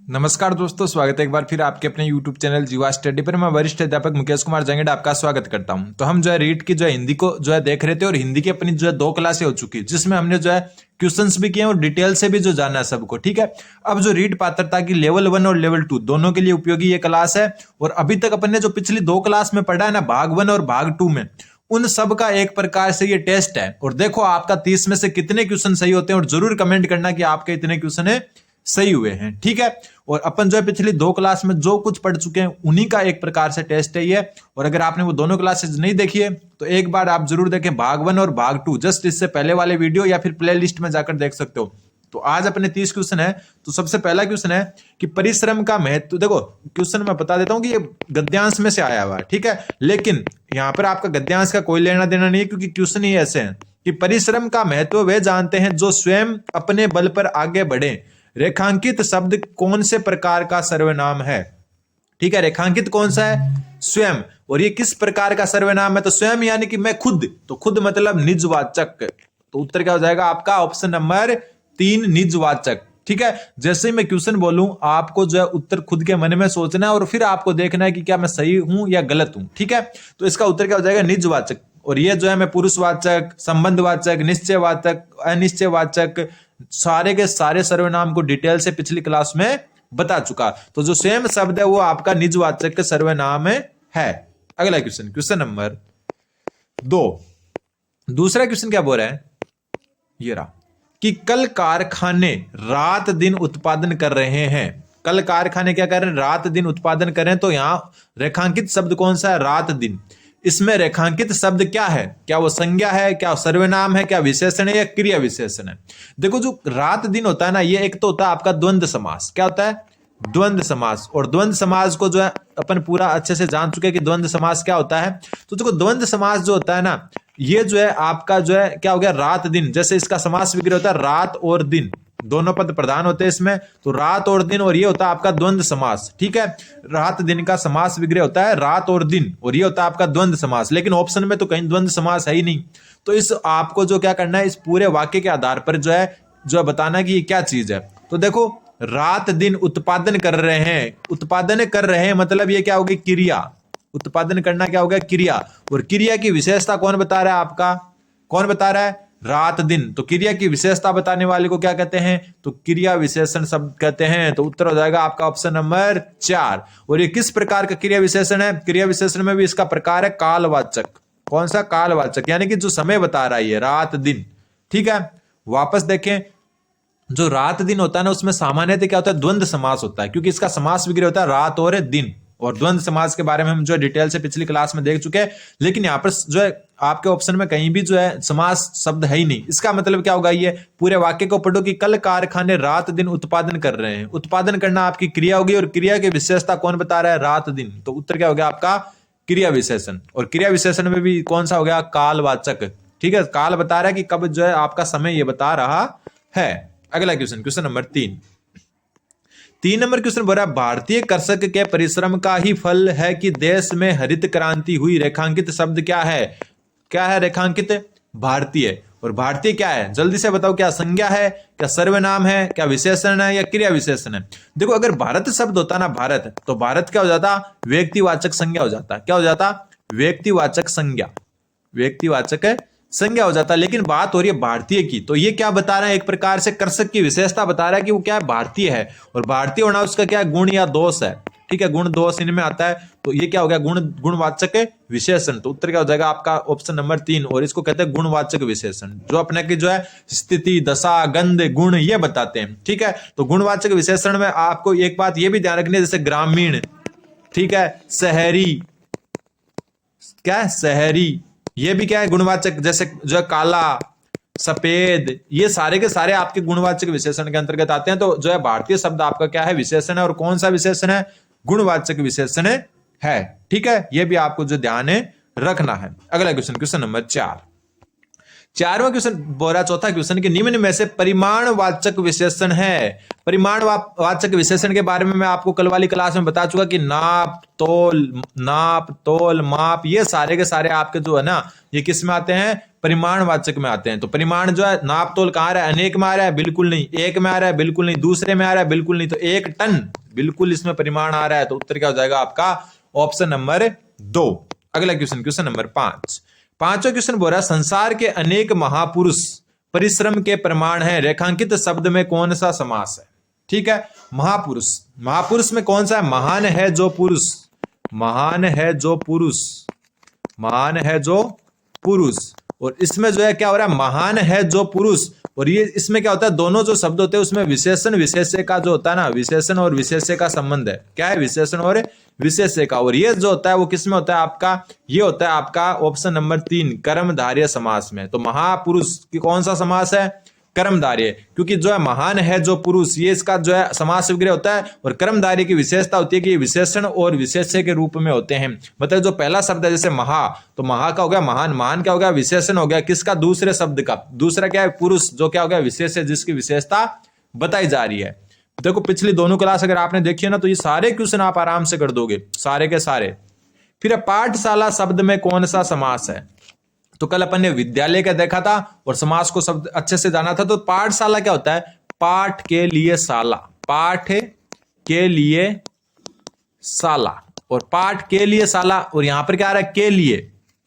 नमस्कार दोस्तों, स्वागत है एक बार फिर आपके अपने YouTube चैनल जीवा स्टडी पर। मैं वरिष्ठ अध्यापक मुकेश कुमार जंगड़ आपका स्वागत करता हूं। तो हम जो है रीट की जो है हिंदी को जो है देख रहे थे और हिंदी की अपनी जो है 2 क्लासें हो चुकी है, जिसमें हमने जो है क्वेश्चंस भी किए और डिटेल से भी जो जाना है सबको। ठीक है, अब जो रीट पात्रता की लेवल 1 और लेवल 2 दोनों के लिए उपयोगी ये क्लास है। और अभी तक अपन ने जो पिछली 2 क्लास में पढ़ा है ना, भाग 1 और भाग 2 में, उन सब का एक प्रकार से ये टेस्ट है। और देखो आपका 30 में से कितने क्वेश्चन सही होते हैं, और जरूर कमेंट करना कि आपके इतने क्वेश्चन है सही हुए हैं। ठीक है, और अपन जो है पिछली 2 क्लास में जो कुछ पढ़ चुके हैं उन्हीं का एक प्रकार से टेस्ट है ये। और अगर आपने वो दोनों क्लासेस नहीं देखी है तो एक बार आप जरूर देखें, भाग 1 और भाग 2, जस्ट इससे पहले वाले वीडियो या फिर प्ले लिस्ट में जाकर देख सकते हो। तो आज अपने 30 क्वेश्चन है। तो सबसे पहला क्वेश्चन है कि परिश्रम का महत्व। देखो क्वेश्चन मैं बता देता हूं कि ये गद्यांश में से आया हुआ है, ठीक है, लेकिन यहां पर आपका गद्यांश का कोई लेना देना नहीं है, क्योंकि क्वेश्चन ही ऐसे हैं कि परिश्रम का महत्व वे जानते हैं जो स्वयं अपने बल पर आगे बढ़े। रेखांकित शब्द कौन से प्रकार का सर्वनाम है? ठीक है, रेखांकित कौन सा है? स्वयं। और ये किस प्रकार का सर्वनाम है? तो स्वयं यानी कि मैं खुद, तो खुद मतलब निजवाचक। तो उत्तर क्या हो जाएगा आपका? Option number 3 निजवाचक। ठीक है, जैसे ही मैं क्वेश्चन बोलूं आपको जो है उत्तर खुद के मन में सोचना है और फिर आपको देखना है कि क्या मैं सही हूं या गलत हूं। ठीक है, तो इसका उत्तर क्या हो जाएगा? निजवाचक। और ये जो है मैं पुरुषवाचक, संबंधवाचक, निश्चयवाचक, अनिश्चयवाचक, सारे के सारे सर्वनाम को डिटेल से पिछली क्लास में बता चुका। तो जो स्वयं शब्द है वो आपका निजवाचक के सर्वनाम है। अगला क्वेश्चन, क्वेश्चन नंबर 2। दूसरा क्वेश्चन क्या बोल रहा है? ये रहा कि कल कारखाने रात दिन उत्पादन कर रहे हैं। कल कारखाने क्या कर रहे हैं? रात दिन उत्पादन कर रहे हैं। तो यहां रेखांकित शब्द कौन सा है? रात दिन। इसमें रेखांकित शब्द क्या है? क्या वो संज्ञा है, क्या सर्वनाम है, क्या विशेषण है या क्रिया विशेषण है? देखो जो रात दिन होता है ना, ये एक तो होता है आपका द्वंद्व समास। क्या होता है? द्वंद्व समास। और द्वंद्व समास को जो है अपन पूरा अच्छे से जान चुके हैं कि द्वंद्व समास क्या होता है। तो देखो द्वंद्व समास जो होता है ना, ये जो है आपका जो है क्या हो गया? रात दिन। जैसे इसका समास विग्रह होता है रात और दिन, दोनों पद प्रधान होते हैं इसमें, तो रात और दिन, और ये होता है आपका द्वंद्व समास। ठीक है, रात दिन का समास विग्रह होता है रात और दिन, और ये होता है आपका द्वंद्व समास। लेकिन ऑप्शन में तो कहीं द्वंद्व समास है ही नहीं। तो इस आपको जो क्या करना है, इस पूरे वाक्य के आधार पर जो है बताना कि ये क्या चीज है। तो देखो रात दिन उत्पादन कर रहे हैं, उत्पादन कर रहे हैं मतलब ये क्या होगी? क्रिया। उत्पादन करना क्या हो गया? क्रिया। और क्रिया की विशेषता कौन बता रहा है आपका? कौन बता रहा है? रात दिन। तो क्रिया की विशेषता बताने वाले को क्या कहते हैं? तो क्रिया विशेषण शब्द कहते हैं। तो उत्तर हो जाएगा आपका ऑप्शन नंबर 4। और ये किस प्रकार का क्रिया विशेषण है? क्रिया विशेषण में भी इसका प्रकार है कालवाचक। कौन सा? कालवाचक, यानी कि जो समय बता रहा है रात दिन। ठीक है, वापस देखें, जो रात दिन होता है ना, उसमें सामान्यतः क्या होता है? द्वंद्व समास होता है, क्योंकि इसका समास विग्रह होता है रात और दिन। और द्वंद्व समास के बारे में हम जो है डिटेल से पिछली क्लास में देख चुके हैं। लेकिन यहाँ पर जो है आपके ऑप्शन में कहीं भी जो है समास शब्द है ही नहीं। इसका मतलब क्या होगा? ये पूरे वाक्य को पढ़ो कि कल कारखाने रात दिन उत्पादन कर रहे हैं। उत्पादन करना आपकी क्रिया होगी, और क्रिया की विशेषता कौन बता रहा है? रात दिन। तो उत्तर क्या हो गया आपका? क्रिया विशेषण। और क्रिया विशेषण में भी कौन सा हो गया? कालवाचक। ठीक है, काल बता रहा है कि कब जो है आपका समय ये बता रहा है। अगला question, question number 3 number question बोल रहा है, भारतीय कृषक के परिश्रम का ही फल है कि देश में हरित क्रांति हुई। रेखांकित शब्द क्या है? क्या है रेखांकित? भारतीय। और भारतीय क्या है? जल्दी से बताओ, क्या संज्ञा है, क्या सर्वनाम है, क्या विशेषण है या क्रिया विशेषण है? देखो अगर भारत शब्द होता ना, भारत, तो भारत क्या हो जाता? व्यक्तिवाचक संज्ञा हो जाता। क्या हो जाता? व्यक्तिवाचक संज्ञा। व्यक्तिवाचक संज्ञा हो जाता। लेकिन बात हो रही है भारतीय की, तो ये क्या बता रहा है? एक प्रकार से कृषक की विशेषता बता रहा है कि वो क्या है? भारतीय है। और भारतीय होना उसका क्या गुण या दोष है? ठीक है, गुण दोष इनमें आता है। तो ये क्या हो गया? गुणवाचक विशेषण। तो उत्तर क्या हो जाएगा आपका? Option number 3। और इसको कहते हैं गुणवाचक विशेषण, जो अपने की जो है स्थिति, दशा, गंध, गुण ये बताते हैं। ठीक है, तो गुणवाचक विशेषण में आपको एक बात ये भी ध्यान रखनी है, जैसे ग्रामीण, ठीक है, शहरी, क्या है? शहरी, ये भी क्या है? गुणवाचक। जैसे जो है काला, सफेद, ये सारे के सारे आपके गुणवाचक विशेषण के अंतर्गत आते हैं। तो जो है भारतीय शब्द आपका क्या है? विशेषण है। और कौन सा विशेषण है? गुणवाचक विशेषण है। ठीक है, ये भी आपको जो ध्यान रखना है। अगला क्वेश्चन, क्वेश्चन नंबर 4। चारवां क्वेश्चन बोल रहा, चौथा क्वेश्चन कि निम्न में से परिमाणवाचक विशेषण है। परिमाणवाचक विशेषण के बारे में मैं आपको कल वाली क्लास में बता चुका कि नाप तोल माप ये सारे के सारे आपके जो है ना ये किस में आते हैं, परिमाणवाचक में आते हैं। तो परिमाण जो है नाप तोल कहां आ रहा है, अनेक में आ रहा है, बिल्कुल नहीं। एक में आ रहा है, बिल्कुल नहीं। दूसरे में आ रहा है, बिल्कुल नहीं। तो 1 टन बिल्कुल इसमें परिमाण आ रहा है। तो उत्तर क्या हो जाएगा आपका, ऑप्शन नंबर 2। अगला क्वेश्चन, क्वेश्चन नंबर 5। पांचवा क्वेश्चन बोल रहा है, संसार के अनेक महापुरुष परिश्रम के प्रमाण हैं, रेखांकित शब्द में कौन सा समास है। ठीक है, महापुरुष, महापुरुष में कौन सा है, महान है जो पुरुष, महान है जो पुरुष, महान है जो पुरुष। और इसमें जो है क्या हो रहा है, महान है जो पुरुष। और ये इसमें क्या होता है, दोनों जो शब्द होते हैं उसमें विशेषण विशेष्य का जो होता है ना, विशेषण और विशेष्य का संबंध है। क्या है, विशेषण और विशेष्य का। और ये जो होता है वो किसमें होता है आपका, ये होता है आपका ऑप्शन नंबर 3 कर्मधारय समास में। तो महापुरुष की कौन सा समास है, कर्मधारय, क्योंकि जो है महान है जो पुरुष ये इसका जो है समास विग्रह होता है। और कर्मधारय की विशेषता होती है कि ये विशेषण और विशेष्य के रूप में होते हैं। मतलब जो पहला शब्द है जैसे महा, तो महा का हो गया महान, महान क्या हो गया, विशेषण हो गया किसका, दूसरे शब्द का। दूसरा क्या है, पुरुष, जो क्या हो गया, विशेष्य जिसकी विशेषता बताई जा रही है। देखो पिछली दोनों क्लास अगर आपने देखी है ना तो ये सारे क्वेश्चन आप आराम से कर दोगे, सारे के सारे। फिर पाठशाला शब्द में कौन सा समास है। तो कल अपन ने विद्यालय का देखा था और समास को शब्द अच्छे से जाना था। तो पाठशाला क्या होता है, पाठ के लिए शाला, पाठ के लिए शाला, और पाठ के लिए शाला। और यहां पर क्या आ रहा है, के लिए,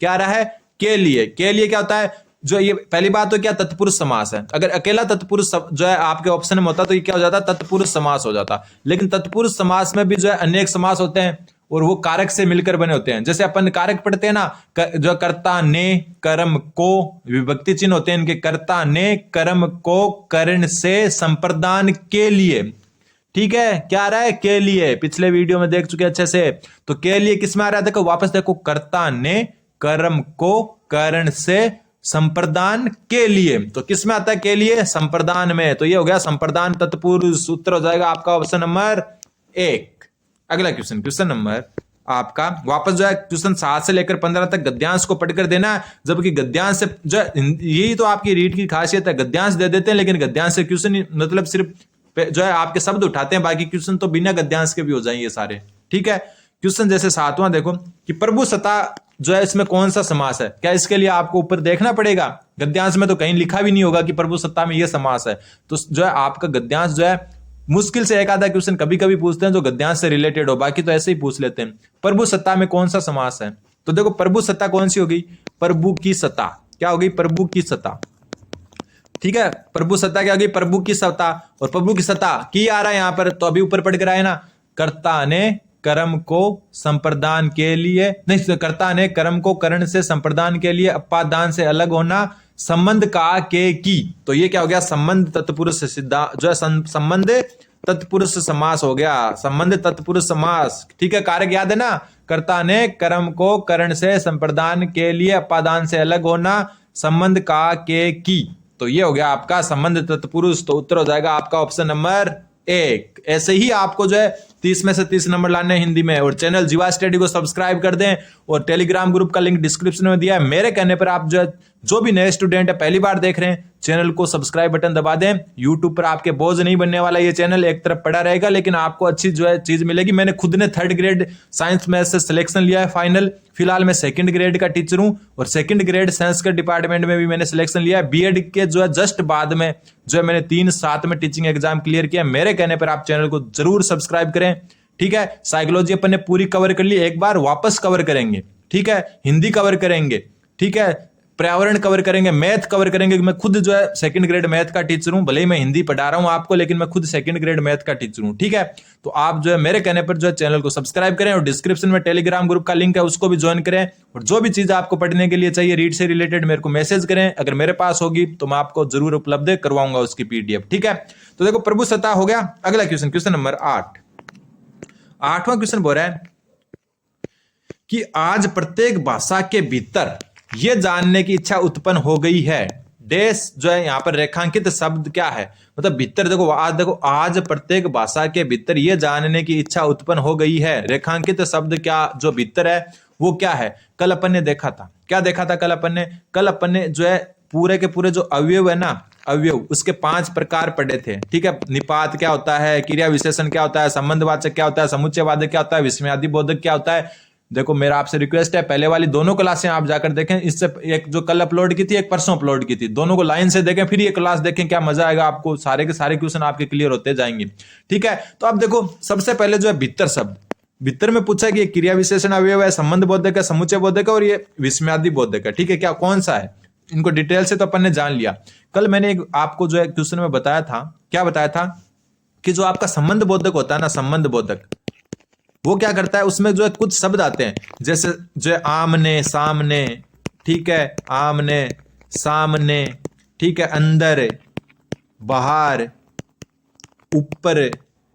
क्या आ रहा है, के लिए। के लिए क्या होता है, जो ये पहली बात तो क्या तत्पुरुष समास है। अगर अकेला तत्पुरुष जो है आपके ऑप्शन में होता तो ये क्या हो जाता, तत्पुरुष समास हो जाता। लेकिन तत्पुरुष समास में भी जो है अनेक समास होते हैं और वो कारक से मिलकर बने होते हैं। जैसे अपन कारक पढ़ते हैं ना, जो कर्ता ने कर्म को, विभक्ति चिन्ह होते हैं इनके, कर्ता ने कर्म को कर्ण से संप्रदान के लिए। ठीक है, क्या आ रहा है, के लिए, पिछले वीडियो में देख चुके अच्छे से। तो के लिए किस में आ रहा है, देखो वापस देखो, कर्ता ने कर्म को कर्ण से संप्रदान के लिए। तो किस में आता है, के लिए, संप्रदान में। तो ये हो गया संप्रदान तत्पुरुष। उत्तर हो जाएगा आपका ऑप्शन नंबर 1। अगला क्वेश्चन, क्वेश्चन नंबर आपका वापस जो है क्वेश्चन 7 से लेकर 15 तक गद्यांश को पढ़कर देना है। जबकि गद्यांश से जो यही तो आपकी रीड की खासियत है, गद्यांश दे देते हैं लेकिन गद्यांश से क्वेश्चन मतलब सिर्फ जो है आपके शब्द उठाते हैं, बाकी क्वेश्चन तो बिना गद्यांश के भी हो जाएंगे सारे। ठीक है, क्वेश्चन जैसे 7वां देखो कि प्रभु सत्ता जो है इसमें कौन सा समास है। क्या इसके लिए आपको ऊपर देखना पड़ेगा, गद्यांश में तो कहीं लिखा भी नहीं होगा कि प्रभु सत्ता में यह समास है। तो जो है आपका गद्यांश जो है मुश्किल से एक आधा क्वेश्चन कभी कभी पूछते हैं जो गद्यांश से रिलेटेड हो, बाकी तो ऐसे ही पूछ लेते हैं। प्रभु सत्ता में कौन सा समास है। तो देखो प्रभु सत्ता कौन सी होगी, प्रभु की सत्ता। क्या होगी, प्रभु की सत्ता। ठीक है, प्रभु सत्ता क्या होगी, प्रभु की सत्ता। और प्रभु की सत्ता की आ रहा है यहां पर, तो अभी ऊपर पढ़ कर आए ना, कर्ता ने कर्म को संप्रदान के लिए, नहीं, कर्ता ने कर्म को कर्ण से संप्रदान के लिए अपादान से अलग होना, संबंध का के की। तो ये क्या हो गया, संबंध तत्पुरुष सिद्धा जो है संबंध तत्पुरुष समास हो गया, संबंध तत्पुरुष समास। ठीक है, कारक याद है ना, कर्ता ने कर्म को कर्ण से संप्रदान के लिए अपादान से अलग होना, संबंध का के की। तो ये हो गया आपका संबंध तत्पुरुष। तो उत्तर हो जाएगा आपका ऑप्शन नंबर 1। ऐसे ही आपको जो है 30 में से 30 नंबर लाने हैं हिंदी में। और चैनल जीवा स्टडी को सब्सक्राइब कर दें और टेलीग्राम ग्रुप का लिंक डिस्क्रिप्शन में दिया है। मेरे कहने पर आप जो भी नए स्टूडेंट है पहली बार देख रहे हैं, चैनल को सब्सक्राइब बटन दबा दें। यूट्यूब पर आपके बोझ नहीं बनने वाला ये चैनल, एक तरफ पड़ा रहेगा लेकिन आपको अच्छी जो है चीज मिलेगी। मैंने खुद ने 3rd ग्रेड साइंस मैथ से सिलेक्शन लिया है फाइनल। फिलहाल मैं 2nd ग्रेड का टीचर हूं और 2nd ग्रेड संस्कृत डिपार्टमेंट में भी मैंने सिलेक्शन लिया है। बीएड के जो है जस्ट बाद में जो है मैंने 3-7 में टीचिंग एग्जाम क्लियर किया। मेरे कहने पर आप चैनल को जरूर सब्सक्राइब करें। ठीक है, साइकोलॉजी अपन ने पूरी कवर कर ली, एक बार वापस कवर करेंगे। ठीक है, हिंदी कवर करेंगे। ठीक है, पर्यावरण कवर करेंगे, मैथ कवर करेंगे। मैं खुद जो है 2nd ग्रेड मैथ का टीचर हूं, भले ही मैं हिंदी पढ़ा रहा हूं आपको, लेकिन मैं खुद 2nd ग्रेड मैथ का टीचर हूं। ठीक है, तो आप जो है मेरे कहने पर जो है चैनल को सब्सक्राइब करें और डिस्क्रिप्शन में टेलीग्राम ग्रुप का लिंक है उसको भी ज्वाइन करें। और जो भी चीज आपको पढ़ने के लिए चाहिए रीड से रिलेटेड मेरे को मैसेज करें, अगर मेरे पास होगी तो मैं आपको जरूर उपलब्ध करवाऊंगा उसकी पीडीएफ। ठीक है, तो देखो प्रभु सत्ता हो गया। अगला क्वेश्चन, क्वेश्चन नंबर 8। 8वां क्वेश्चन बोल रहा है कि आज प्रत्येक भाषा के भीतर यह जानने की इच्छा उत्पन्न हो गई है, देश जो है यहां पर रेखांकित शब्द क्या है। मतलब भीतर देखो आज प्रत्येक भाषा के भीतर यह जानने की इच्छा उत्पन्न हो गई है, रेखांकित शब्द क्या जो भीतर है वो क्या है। कल अपन ने देखा था, क्या देखा था कल अपन ने जो है पूरे के पूरे जो अवयव है ना, अवयव, उसके 5 प्रकार पढ़े थे। ठीक है, निपात क्या होता है, क्रिया विशेषण क्या होता है, संबंधवाचक क्या होता है, समुच्चयवाचक क्या होता है, विस्मयादि बोधक क्या होता है। देखो मेरा आपसे रिक्वेस्ट है, पहले वाली दोनों क्लासें आप जाकर देखें। इससे एक जो कल अपलोड की थी, एक परसों अपलोड की थी, दोनों को लाइन से देखें, फिर ये क्लास देखें, क्या मजा आएगा आपको। सारे के सारे क्वेश्चन आपके क्लियर होते जाएंगे। ठीक है, तो अब देखो सबसे पहले जो है भीतर शब्द, भीतर में पूछा कि क्रिया विशेषण अवयव है, संबंध बोधक है, समुच्चय बोधक है और ये विस्मयादि बोधक है। ठीक है, क्या कौन सा है, इनको डिटेल से तो अपन ने जान लिया। कल मैंने एक आपको जो है क्वेश्चन में बताया था, क्या बताया था कि जो आपका संबंध बोधक होता है ना, संबंध बोधक, वो क्या करता है, उसमें जो है कुछ शब्द आते हैं, जैसे जो है आमने सामने, ठीक है, आमने सामने, ठीक है, अंदर बाहर ऊपर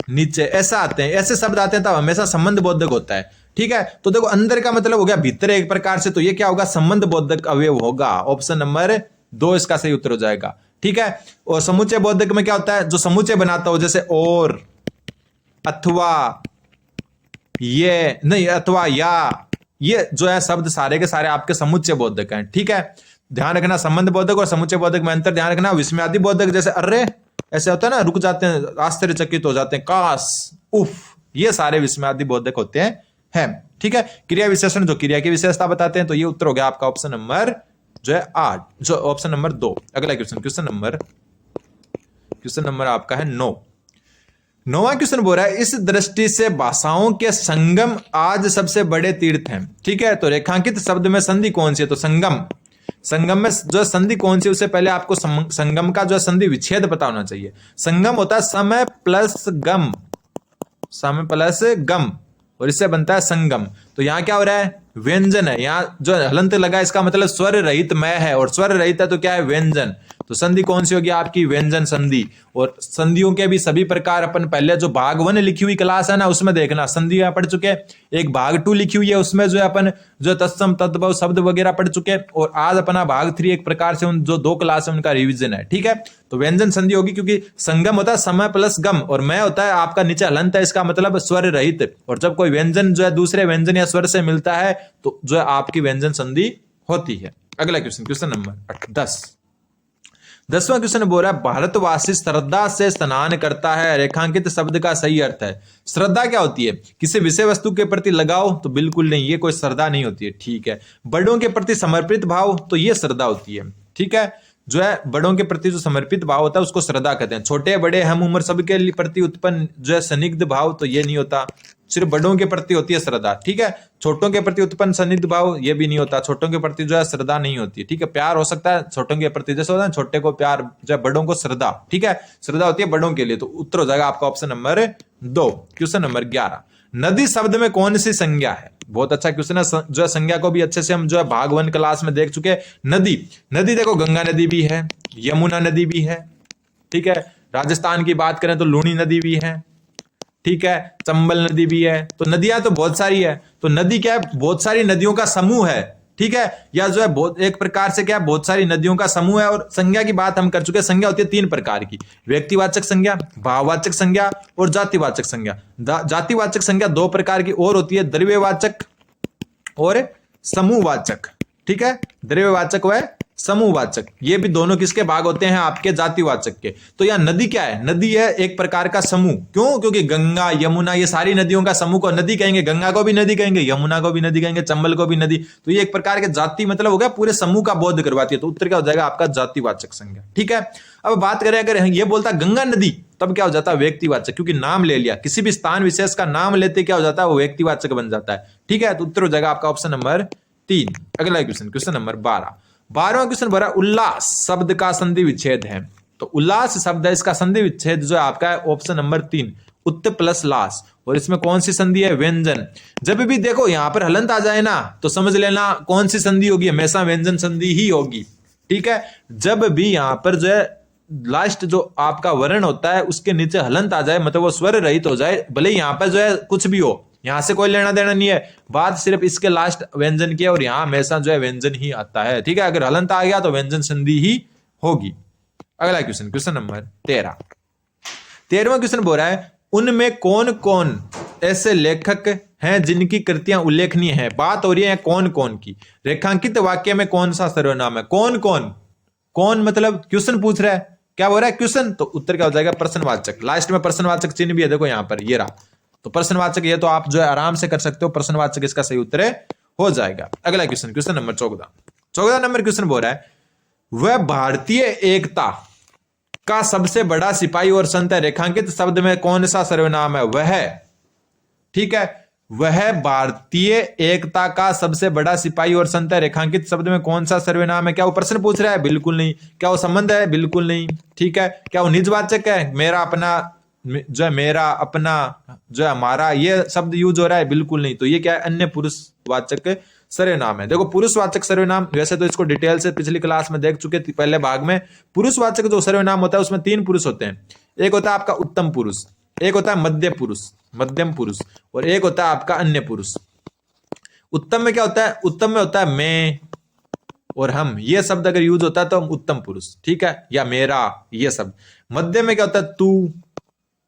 नीचे, ऐसा आते हैं, ऐसे शब्द आते हैं, तब हमेशा संबंध बोधक होता है। ठीक है, तो देखो अंदर का मतलब हो गया भीतर एक प्रकार से, तो ये क्या होगा, संबंध बोधक अवयव होगा। ऑप्शन नंबर 2 इसका सही उत्तर हो जाएगा। ठीक है, और समुच्चय बोधक में क्या होता है, जो समुच्चय बनाता हो, जैसे और, अथवा, ये नहीं, अथवा या, ये जो है शब्द सारे के सारे आपके समुच्चय बोधक हैं। ठीक है, ध्यान रखना संबंध बोधक और समुच्चय बोधक में अंतर ध्यान रखना। विस्मयादि बोधक जैसे अर्रे, ऐसे होता है ना, रुक जाते हैं, आश्चर्यचकित हो जाते हैं, काश, उफ, ये सारे विस्मयादि बोधक होते हैं। ठीक है, क्रिया विशेषण जो क्रिया की विशेषता बताते हैं, तो ये उत्तर हो गया आपका ऑप्शन नंबर जो है 8, जो ऑप्शन नंबर 2। अगला क्वेश्चन, क्वेश्चन नंबर आपका है 9। 9वां क्वेश्चन बोल रहा है, इस दृष्टि से भाषाओं के संगम आज सबसे बड़े तीर्थ हैं। ठीक है, तो रेखांकित शब्द में संधि कौन सी है, तो संगम, संगम में जो संधि कौन सी, उससे पहले आपको संगम का जो संधि विच्छेद पता होना चाहिए। संगम होता है समय प्लस गम, समय प्लस गम, और इससे बनता है संगम। तो यहां क्या हो रहा है, व्यंजन है, यहाँ जो हलंत लगा इसका मतलब स्वर रहित मैं है, और स्वर रहित है तो क्या है, व्यंजन। तो संधि कौन सी होगी आपकी, व्यंजन संधि। और संधियों के भी सभी प्रकार अपन पहले जो भाग 1 लिखी हुई क्लास है ना, उसमें देखना संधियां पढ़ चुके। एक भाग 2 लिखी हुई है, उसमें जो है अपन जो तत्सम तद्भव शब्द वगैरह पढ़ चुके, और आज अपना भाग 3 एक प्रकार से उन जो 2 क्लास है उनका रिविजन है। ठीक है, तो व्यंजन संधि होगी, क्योंकि संगम होता है समय प्लस गम, और मैं होता है आपका नीचे हलंत है, इसका मतलब स्वर रहित। और जब कोई व्यंजन जो है दूसरे व्यंजन या स्वर से मिलता है, तो जो है आपकी व्यंजन संधि होती है। अगला क्वेश्चन, क्वेश्चन नंबर 10। 10वां क्वेश्चन बोल रहा है, भारतवासी श्रद्धा से स्नान करता है, रेखांकित शब्द का सही अर्थ है। श्रद्धा क्या होती है, किसी विषय वस्तु के प्रति लगाओ, तो बिल्कुल नहीं, ये कोई श्रद्धा नहीं होती है। ठीक है, बड़ों के प्रति समर्पित भाव, तो ये श्रद्धा होती है। ठीक है, जो है बड़ों के प्रति जो समर्पित भाव होता है उसको श्रद्धा कहते हैं। छोटे बड़े हम उम्र सबके प्रति उत्पन्न जो है सन्निग्ध भाव, तो ये नहीं होता, सिर्फ बड़ों के प्रति होती है श्रद्धा। ठीक है, छोटों के प्रति उत्पन्न सन्निग्ध भाव ये भी नहीं होता, छोटों के प्रति जो है श्रद्धा नहीं होती। ठीक है, प्यार हो सकता है छोटों के प्रति, जैसे होता है छोटे को प्यार, जो है बड़ों को श्रद्धा। ठीक है, श्रद्धा होती है बड़ों के लिए, तो उत्तर हो जाएगा आपका ऑप्शन नंबर 2। क्वेश्चन नंबर 11, नदी शब्द में कौन सी संज्ञा है। बहुत अच्छा क्वेश्चन है, जो है संज्ञा को भी अच्छे से हम जो है भाग 1 क्लास में देख चुके। नदी, नदी देखो गंगा नदी भी है, यमुना नदी भी है। ठीक है, राजस्थान की बात करें तो लूनी नदी भी है। ठीक है, चंबल नदी भी है। तो नदियां तो बहुत सारी है, तो नदी क्या है, बहुत सारी नदियों का समूह है। ठीक है, या जो है बहुत एक प्रकार से क्या है, बहुत सारी नदियों का समूह है। और संज्ञा की बात हम कर चुके, संज्ञा होती है 3 प्रकार की, व्यक्तिवाचक संज्ञा, भाववाचक संज्ञा और जातिवाचक संज्ञा। जातिवाचक संज्ञा 2 प्रकार की और होती है, द्रव्यवाचक और समूहवाचक। ठीक है, द्रव्यवाचक व समूहवाचक, ये भी दोनों किसके भाग होते हैं, आपके जातिवाचक के। तो यह नदी क्या है, नदी है एक प्रकार का समूह। क्यों, क्योंकि गंगा यमुना ये सारी नदियों का समूह को नदी कहेंगे, गंगा को भी नदी कहेंगे, यमुना को भी नदी कहेंगे, चंबल को भी नदी। तो ये एक प्रकार के जाति मतलब हो गया पूरे समूह का बोध करवाती है, तो उत्तर क्या हो जाएगा आपका जातिवाचक संज्ञा। ठीक है, अब बात करें अगर ये बोलता गंगा नदी, तब क्या हो जाता है व्यक्तिवाचक, क्योंकि नाम ले लिया, किसी भी स्थान विशेष का नाम लेते क्या हो जाता है, वो व्यक्तिवाचक बन जाता है। ठीक है, तो उत्तर हो जाएगा आपका ऑप्शन नंबर 3। अगला क्वेश्चन, क्वेश्चन नंबर 12। 12वां क्वेश्चन भरा, उल्लास शब्द का संधि विच्छेद है। तो उल्लास शब्द है, इसका संधि विच्छेद जो है आपका है ऑप्शन नंबर 3, उत्त प्लस लास। और इसमें कौन सी संधि है, व्यंजन। जब भी देखो यहां पर हलंत आ जाए ना, तो समझ लेना कौन सी संधि होगी, हमेशा व्यंजन संधि ही होगी। ठीक है, जब भी यहां पर जो है लास्ट जो आपका वर्ण होता है उसके नीचे हलंत आ जाए, मतलब वो स्वर रहित हो जाए, भले यहां पर जो है कुछ भी हो, यहां से कोई लेना देना नहीं है, बात सिर्फ इसके लास्ट व्यंजन की है, और यहां हमेशा जो है व्यंजन ही आता है। ठीक है, अगर हलंत आ गया तो व्यंजन संधि ही होगी। अगला क्वेश्चन, क्वेश्चन नंबर 13। 13वां क्वेश्चन बोल रहा है, उनमें कौन कौन ऐसे लेखक हैं जिनकी कृतियां उल्लेखनीय हैं। बात हो रही है कौन कौन की, रेखांकित वाक्य में कौन सा सर्वनाम है, कौन कौन, कौन मतलब क्वेश्चन पूछ रहा है, क्या हो रहा है क्वेश्चन, तो उत्तर क्या हो जाएगा प्रश्नवाचक। लास्ट में प्रश्नवाचक चिन्ह भी है, देखो यहां पर ये रहा, तो प्रश्नवाचक ये तो आप जो है आराम से कर सकते हो, प्रश्नवाचक इसका सही उत्तर हो जाएगा। अगला question, question number 14 number question बोल रहा है वह भारतीय एकता का सबसे बड़ा सिपाही और संत है, रेखांकित शब्द में कौन सा सर्वनाम है, वह, ठीक है, वह भारतीय एकता का सबसे बड़ा सिपाही और संत है, रेखांकित शब्द में कौन सा सर्वनाम है। क्या वो प्रश्न पूछ रहा है, बिल्कुल नहीं। क्या वो संबंध है, बिल्कुल नहीं। ठीक है, क्या वो निजवाचक है, मेरा अपना जो है, मेरा अपना जो है, हमारा, ये शब्द यूज हो रहा है, बिल्कुल नहीं। तो ये क्या है, अन्य पुरुषवाचक सर्वनाम है। देखो पुरुषवाचक सर्वनाम वैसे तो इसको डिटेल से पिछली क्लास में देख चुके थे पहले भाग में। पुरुषवाचक जो सर्वनाम होता है उसमें 3 पुरुष होते हैं, एक होता है आपका उत्तम पुरुष, एक होता है मध्य पुरुष, मध्यम पुरुष, और एक होता है आपका अन्य पुरुष। उत्तम में क्या होता है, उत्तम में होता है मैं और हम, ये शब्द अगर यूज होता है तो हम उत्तम पुरुष, ठीक है, या मेरा, ये शब्द। मध्य में क्या होता है, तू,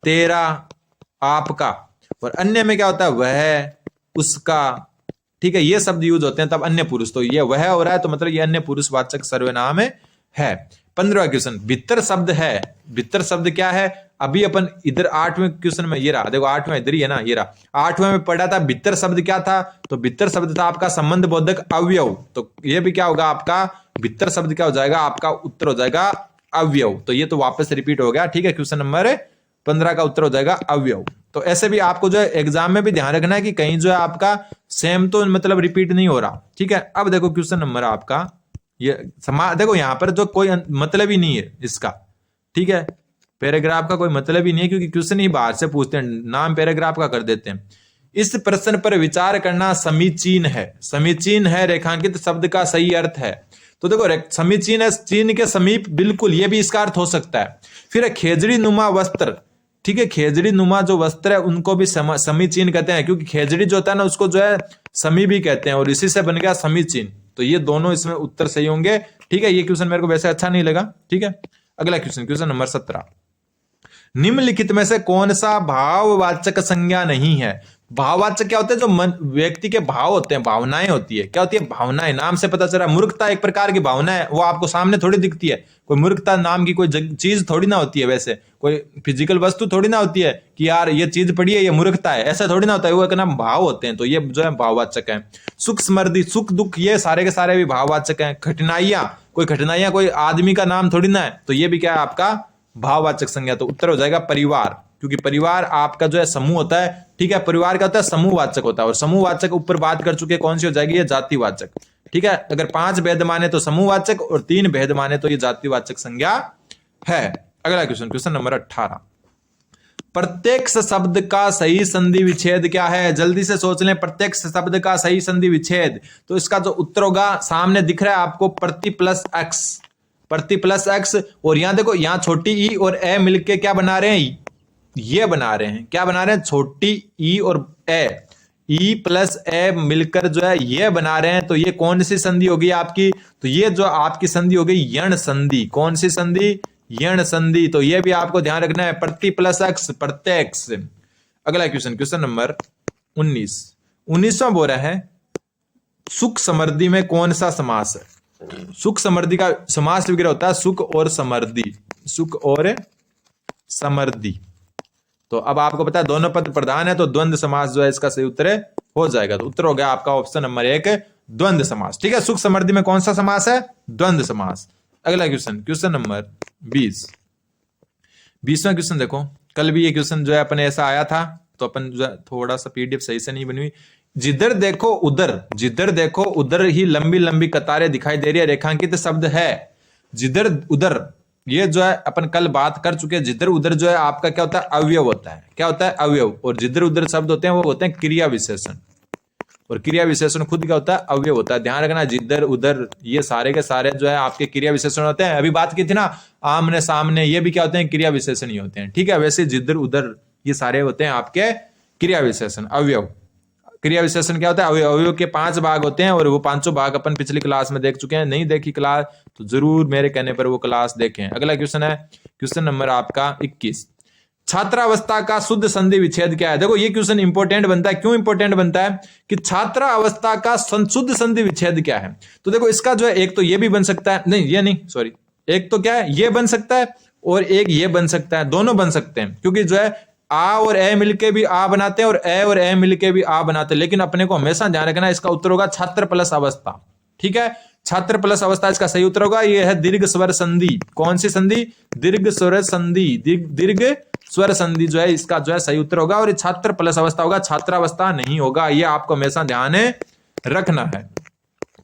तेरा, आपका, और अन्य में क्या होता है, वह, उसका, ठीक है, ये शब्द यूज होते हैं तब अन्य पुरुष। तो ये वह हो रहा है तो मतलब ये अन्य पुरुषवाचक सर्वनाम है। 15वां क्वेश्चन, भीतर शब्द है, भीतर शब्द क्या है, अभी अपन इधर 8वें क्वेश्चन में, ये रहा देखो 8वें इधर ही है ना, ये रहा 8वें में पढ़ा था भीतर शब्द क्या था, तो भीतर शब्द था आपका संबंध बोधक अवयव। तो ये भी क्या होगा आपका, भीतर शब्द क्या हो जाएगा, आपका उत्तर हो जाएगा अवयव। तो ये तो वापस रिपीट हो गया, ठीक है, क्वेश्चन नंबर 15 का उत्तर हो जाएगा अवयव। तो ऐसे भी आपको जो है एग्जाम में भी ध्यान रखना है कि कहीं जो है आपका सेम तो मतलब रिपीट नहीं हो रहा, ठीक है। अब देखो क्वेश्चन नंबर आपका ये देखो यहां पर जो कोई मतलब ही नहीं है इसका, ठीक है, पैराग्राफ का कोई मतलब ही नहीं है क्योंकि क्वेश्चन ही बाहर से पूछते हैं, नाम पैराग्राफ का कर देते हैं। इस प्रश्न पर विचार करना समीचीन है, समीचीन है रेखांकित शब्द का सही अर्थ है। तो देखो समीचीन है, चीन के समीप, बिल्कुल ये भी इसका अर्थ हो सकता है। फिर खेजड़ी नुमा वस्त्र, ठीक है, खेजड़ी नुमा जो वस्त्र है उनको भी समीचीन कहते हैं, क्योंकि खेजड़ी जो होता है ना उसको जो है समी भी कहते हैं, और इसी से बन गया समीचीन। तो ये दोनों इसमें उत्तर सही होंगे, ठीक है। ये क्वेश्चन मेरे को वैसे अच्छा नहीं लगा, ठीक है। अगला क्वेश्चन, क्वेश्चन नंबर 17, निम्नलिखित में से कौन सा भाववाचक संज्ञा नहीं है। भाववाचक क्या होते हैं, जो व्यक्ति के भाव होते हैं, भावनाएं होती है, क्या होती है, भावनाएं। नाम से पता चल रहा है, मूर्खता एक प्रकार की भावना है, वो आपको सामने थोड़ी दिखती है। कोई मूर्खता नाम की कोई चीज थोड़ी ना होती है, वैसे कोई फिजिकल वस्तु थोड़ी ना होती है कि यार ये चीज पड़ी है, ये मूर्खता है, ऐसा थोड़ी ना होता है। वो एक नाम भाव होते हैं, तो ये जो है भाववाचक है। सुख समृद्धि, सुख दुख, ये सारे के सारे भी भाववाचक हैं। कठिनाइयां, कोई कठिनाइयां कोई आदमी का नाम थोड़ी ना है, तो ये भी क्या है आपका भाववाचक संज्ञा। तो उत्तर हो जाएगा परिवार, क्योंकि परिवार आपका जो है समूह होता है, ठीक है। परिवार का होता है समूहवाचक होता है, और समूहवाचक ऊपर बात कर चुके, कौन सी हो जाएगी, ये जातिवाचक, ठीक है। अगर 5 भेद माने तो समूहवाचक, और 3 भेद माने तो ये जातिवाचक संज्ञा है। अगला क्वेश्चन, क्वेश्चन नंबर 18, प्रत्यक्ष शब्द का सही संधि विच्छेद क्या है। जल्दी से सोच लें, प्रत्यक्ष शब्द का सही संधि विच्छेद, तो इसका जो उत्तर होगा सामने दिख रहा है आपको, प्रति प्लस एक्स, प्रति प्लस एक्स। और यहां देखो, यहां छोटी ई और ए मिलके क्या बना रहे हैं, ये बना रहे हैं, क्या बना रहे हैं, छोटी ई और ए, ई प्लस ए मिलकर जो है ये बना रहे हैं। तो ये कौन सी संधि होगी आपकी, तो ये जो आपकी संधि होगी यण संधि। कौन सी संधि, यण संधि। तो ये भी आपको ध्यान रखना है, प्रति प्लस एक्स, प्रत्यक्ष। अगला क्वेश्चन, क्वेश्चन नंबर 19वां बोल रहा है सुख समृद्धि में कौन सा समास है। सुख समृद्धि का समास वगैरह होता है सुख और समृद्धि, सुख और समृद्धि। तो अब आपको पता है दोनों पद प्रधान है, तो द्वंद्व समास जो है इसका सही उत्तर हो जाएगा। तो उत्तर हो गया आपका ऑप्शन नंबर 1, द्वंद्व समास, ठीक है। सुख समृद्धि में कौन सा समास है, द्वंद्व समास। अगला क्वेश्चन, क्वेश्चन नंबर 20वां क्वेश्चन देखो, कल भी ये क्वेश्चन जो है अपने ऐसा आया था, तो अपन जो है थोड़ा सा पीडीएफ सही से नहीं बनी हुई। जिधर देखो उधर, जिधर देखो उधर ही लंबी लंबी कतारें दिखाई दे रही है, रेखांकित शब्द है जिधर उधर। ये जो है अपन कल बात कर चुके हैं, जिधर उधर जो है आपका क्या होता है, अवयव होता है। क्या होता है, अवयव। और जिधर उधर शब्द होते हैं वो होते हैं क्रिया विशेषण, और क्रिया विशेषण खुद क्या होता है, अवयव होता है। ध्यान रखना, जिधर उधर ये सारे के सारे जो है आपके क्रिया विशेषण होते हैं। अभी बात की थी ना आमने सामने, ये भी क्या होते हैं, क्रिया विशेषण ही होते हैं, ठीक है। वैसे जिधर उधर ये सारे होते हैं आपके क्रिया विशेषण, अवयव। क्रिया विशेषण क्या होता है, अवयव के 5 भाग होते हैं, और वो 5 भाग अपन पिछली क्लास में देख चुके हैं। नहीं देखी क्लास तो जरूर मेरे कहने पर वो क्लास देखें। अगला क्वेश्चन है, क्वेश्चन नंबर आपका 21, छात्रावस्था का शुद्ध संधि विच्छेद क्या है। देखो ये क्वेश्चन इंपॉर्टेंट बनता है, क्यों इंपॉर्टेंट बनता है कि छात्रावस्था का शुद्ध संधि विच्छेद क्या है। तो देखो इसका जो है एक तो ये भी बन सकता है, नहीं ये नहीं, सॉरी, एक तो क्या है, ये बन सकता है और एक ये बन सकता है, दोनों बन सकते हैं, क्योंकि जो है आ और ए मिलके भी आ बनाते हैं और ए और ए मिलके भी आ बनाते हैं। लेकिन अपने को हमेशा ध्यान रखना इसका उत्तर होगा छात्र प्लस अवस्था। ठीक है, छात्र प्लस अवस्था इसका सही उत्तर होगा। ये है दीर्घ स्वर संधि। कौन सी संधि? दीर्घ स्वर संधि। दीर्घ स्वर संधि जो है इसका जो है सही उत्तर होगा, और ये छात्र प्लस अवस्था होगा, छात्रावस्था नहीं होगा। ये आपको हमेशा ध्यान रखना है।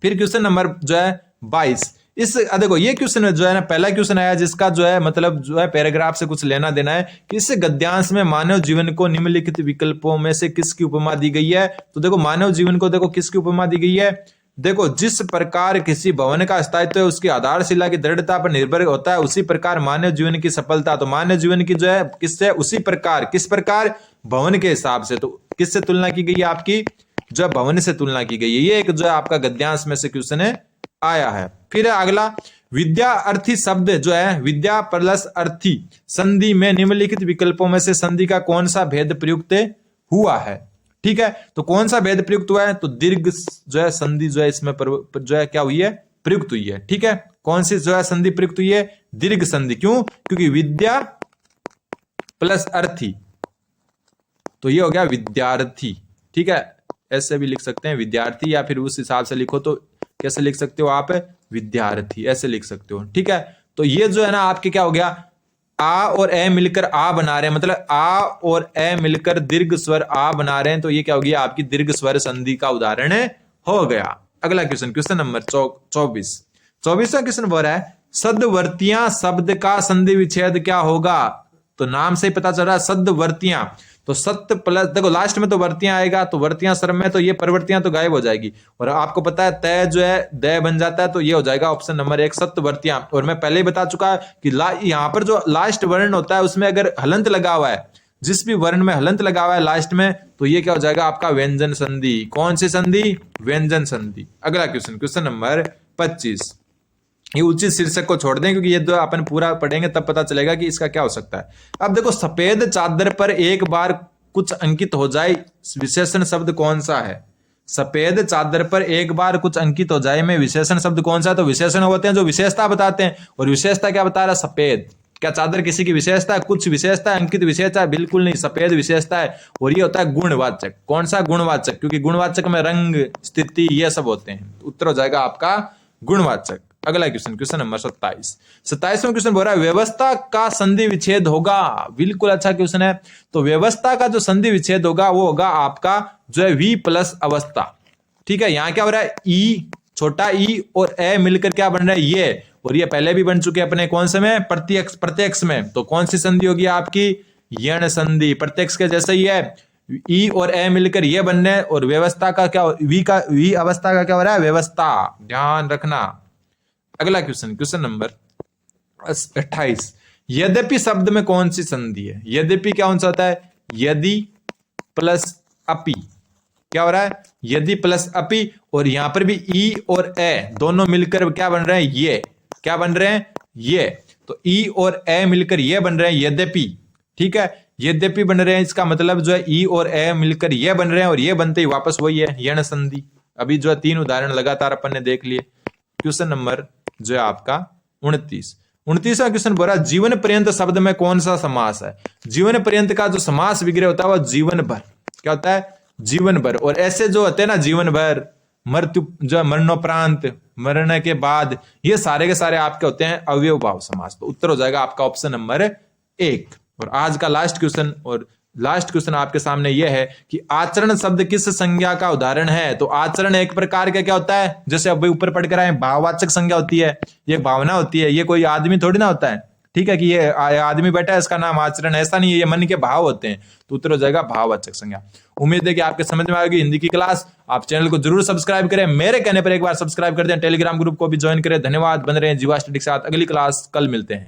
फिर क्वेश्चन नंबर जो है 22। इस देखो ये क्वेश्चन जो है ना, पहला क्वेश्चन आया जिसका जो है मतलब जो है पैराग्राफ से कुछ लेना देना है कि इस गद्यांश में मानव जीवन को निम्नलिखित विकल्पों में से किसकी उपमा दी गई है। तो देखो मानव जीवन को देखो किसकी उपमा दी गई है। देखो जिस प्रकार किसी भवन का स्थायित्व है उसकी आधारशिला की दृढ़ता पर निर्भर होता है, उसी प्रकार मानव जीवन की सफलता, तो मानव जीवन की जो है किससे, उसी प्रकार, किस प्रकार, भवन के हिसाब से। तो किससे तुलना की गई है आपकी, जो है भवन से तुलना की गई है। ये एक जो है आपका गद्यांश में से क्वेश्चन है आया है। फिर है अगला, विद्या अर्थी शब्द जो है, विद्या प्लस अर्थी संधि में निम्नलिखित विकल्पों में से संधि का कौन सा भेद प्रयुक्त हुआ है। ठीक है, तो कौन सा भेद प्रयुक्त हुआ है, तो दीर्घ जो है संधि जो है इसमें जो है क्या हुई है, प्रयुक्त हुई है। ठीक है, कौन सी जो है संधि प्रयुक्त हुई है, दीर्घ संधि। क्यों? क्योंकि विद्या प्लस अर्थी, तो ये हो गया विद्यार्थी। ठीक है, ऐसे भी लिख सकते हैं विद्यार्थी, या फिर उस हिसाब से लिखो तो कैसे लिख सकते हो आप, विद्यार्थी ऐसे लिख सकते हो। ठीक है, तो ये जो है ना आपके क्या हो गया, आ और ए मिलकर आ बना रहे हैं, मतलब आ और ए मिलकर दीर्घ स्वर आ बना रहे हैं, तो ये क्या हो गया आपकी दीर्घ स्वर संधि का उदाहरण हो गया। अगला क्वेश्चन, क्वेश्चन नंबर 24। 24वां क्वेश्चन बोल रहा है सदवर्तियां शब्द का संधि विच्छेद क्या होगा। तो नाम से ही पता चल रहा है सदवर्तियां, तो सत्य प्लस, देखो लास्ट में तो वर्तियां आएगा, तो वर्तियां श्रम में, तो ये प्रवृत्तियां तो गायब हो जाएगी, और आपको पता है तय जो है दय बन जाता है, तो ये हो जाएगा ऑप्शन नंबर 1 सत्यवर्तियां। और मैं पहले ही बता चुका कि यहाँ पर जो लास्ट वर्ण होता है उसमें अगर हलंत लगा हुआ है, जिस भी वर्ण में हलंत लगा हुआ है लास्ट में, तो ये क्या हो जाएगा आपका व्यंजन संधि। कौन सी संधि? व्यंजन संधि। अगला क्वेश्चन, क्वेश्चन नंबर 25। ये उचित शीर्षक को छोड़ दें क्योंकि ये दो अपन पूरा पढ़ेंगे तब पता चलेगा कि इसका क्या हो सकता है। अब देखो सफेद चादर पर एक बार कुछ अंकित हो जाए, विशेषण शब्द कौन सा है। सफेद चादर पर एक बार कुछ अंकित हो जाए में विशेषण शब्द कौन सा है। तो विशेषण होते हैं जो विशेषता बताते हैं, और विशेषता क्या बता रहा है, सफेद। क्या चादर किसी की विशेषता है? कुछ विशेषता है, अंकित विशेषता है? बिल्कुल नहीं, सफेद विशेषता है। और ये होता है गुणवाचक। कौन सा? गुणवाचक, क्योंकि गुणवाचक में रंग, स्थिति, ये सब होते हैं। उत्तर हो जाएगा आपका गुणवाचक। अगला क्वेश्चन, क्वेश्चन नंबर 27। 27वां क्वेश्चन बोल रहा है व्यवस्था का संधि विच्छेद होगा। बिल्कुल अच्छा क्वेश्चन है। तो व्यवस्था का जो संधि विच्छेद होगा वो होगा आपका जो है वी प्लस अवस्था। ठीक है, यहां क्या हो रहा है, ई, छोटा ई और ए मिलकर क्या बन रहा है, ये, और ये पहले भी बन चुके अपने कौन से में, प्रत्यक्ष में। तो कौन सी संधि होगी आपकी, यण संधि। प्रत्यक्ष के जैसे ही है, ई और ए मिलकर ये बन रहे हैं, और व्यवस्था का क्या, वी अवस्था का क्या हो रहा है, व्यवस्था। ध्यान रखना। अगला क्वेश्चन, क्वेश्चन नंबर 28। यद्यपि शब्द में कौन सी संधि है। यद्यपि क्या कौन सा होता है, यदि प्लस अपि। क्या हो रहा है, यदि प्लस अपि, और यहां पर भी ई और ए दोनों मिलकर क्या बन रहे हैं, ये क्या बन रहे हैं, ये। तो ई और ए मिलकर ये बन रहे हैं यद्यपि। ठीक है, यद्यपि बन रहे हैं, इसका मतलब जो है ई और ए मिलकर ये बन रहे हैं, और ये बनते ही वापस वही है, यण संधि। अभी जो है 3 उदाहरण लगातार अपन ने देख लिए। क्वेश्चन नंबर जो है आपका 29वां क्वेश्चन बोला जीवन पर्यंत शब्द में कौन सा समास है। जीवन पर्यंत का जो समास विग्रह होता है वो जीवन भर। क्या होता है, जीवन भर। और ऐसे जो होते हैं ना, जीवन भर, मृत्यु, जो मरणोपरांत, मरने के बाद, ये सारे के सारे आपके होते हैं अवयव भाव समास। तो उत्तर हो जाएगा आपका ऑप्शन नंबर 1। और आज का लास्ट क्वेश्चन आपके सामने यह है कि आचरण शब्द किस संज्ञा का उदाहरण है। तो आचरण एक प्रकार का क्या होता है, जैसे अभी ऊपर पढ़ कर आए, भाववाचक संज्ञा होती है, ये भावना होती है, ये कोई आदमी थोड़ी ना होता है। ठीक है, कि ये आदमी बैठा है इसका नाम आचरण, ऐसा नहीं है, ये मन के भाव होते हैं। तो उत्तर हो जाएगा भाववाचक संज्ञा। उम्मीद है कि आपके समझ में आएगी हिंदी की क्लास। आप चैनल को जरूर सब्सक्राइब करें, मेरे कहने पर एक बार सब्सक्राइब कर दें, टेलीग्राम ग्रुप को भी ज्वाइन करें। धन्यवाद, बन रहे हैं जीवा स्टडी के साथ। अगली क्लास कल मिलते हैं।